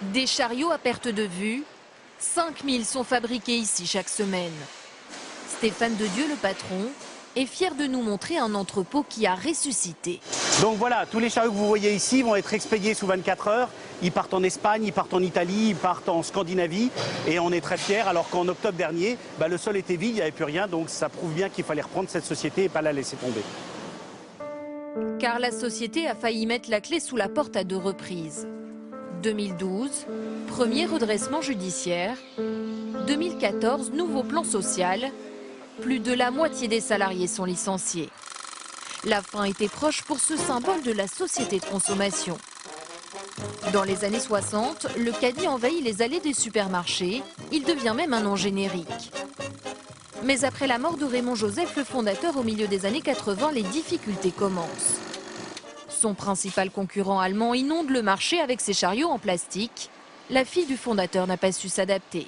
Des chariots à perte de vue, 5000 sont fabriqués ici chaque semaine. Stéphane Dedieu, le patron, est fier de nous montrer un entrepôt qui a ressuscité. Donc voilà, tous les chariots que vous voyez ici vont être expédiés sous 24 heures. Ils partent en Espagne, ils partent en Italie, ils partent en Scandinavie. Et on est très fiers, alors qu'en octobre dernier, le sol était vide, il n'y avait plus rien. Donc ça prouve bien qu'il fallait reprendre cette société et pas la laisser tomber. Car la société a failli mettre la clé sous la porte à 2 reprises. 2012, premier redressement judiciaire. 2014, nouveau plan social. Plus de la moitié des salariés sont licenciés. La fin était proche pour ce symbole de la société de consommation. Dans les années 60, le caddie envahit les allées des supermarchés. Il devient même un nom générique. Mais après la mort de Raymond Joseph, le fondateur, au milieu des années 80, les difficultés commencent. Son principal concurrent allemand inonde le marché avec ses chariots en plastique. La fille du fondateur n'a pas su s'adapter.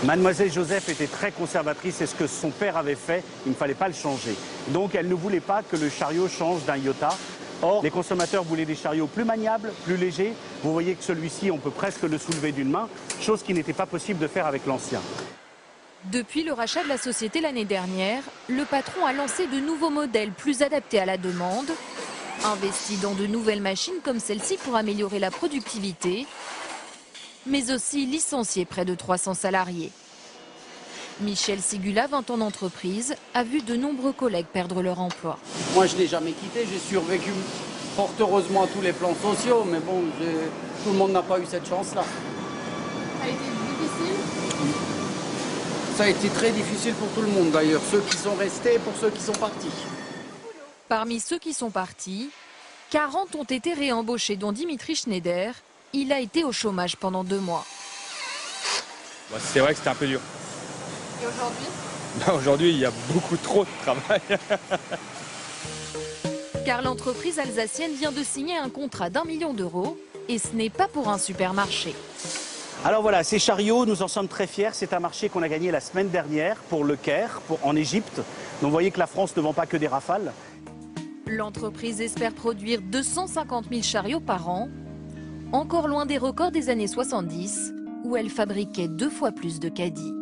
Mademoiselle Joseph était très conservatrice, c'est ce que son père avait fait, il ne fallait pas le changer. Donc elle ne voulait pas que le chariot change d'un iota. Or, les consommateurs voulaient des chariots plus maniables, plus légers. Vous voyez que celui-ci, on peut presque le soulever d'une main, chose qui n'était pas possible de faire avec l'ancien. Depuis le rachat de la société l'année dernière, le patron a lancé de nouveaux modèles plus adaptés à la demande, investi dans de nouvelles machines comme celle-ci pour améliorer la productivité, mais aussi licencié près de 300 salariés. Michel Sigula, 20 ans d'entreprise, a vu de nombreux collègues perdre leur emploi. Moi, je ne l'ai jamais quitté, j'ai survécu fort heureusement à tous les plans sociaux, mais bon, tout le monde n'a pas eu cette chance-là. Ça a été difficile? Ça a été très difficile pour tout le monde d'ailleurs, ceux qui sont restés et pour ceux qui sont partis. Parmi ceux qui sont partis, 40 ont été réembauchés, dont Dimitri Schneider. Il a été au chômage pendant 2 mois. C'est vrai que c'était un peu dur. Et aujourd'hui? Aujourd'hui, il y a beaucoup trop de travail. Car l'entreprise alsacienne vient de signer un contrat d'1 million d'euros et ce n'est pas pour un supermarché. Alors voilà, ces chariots, nous en sommes très fiers. C'est un marché qu'on a gagné la semaine dernière pour le Caire, en Égypte. Donc vous voyez que la France ne vend pas que des Rafales. L'entreprise espère produire 250 000 chariots par an, encore loin des records des années 70, où elle fabriquait 2 fois plus de caddies.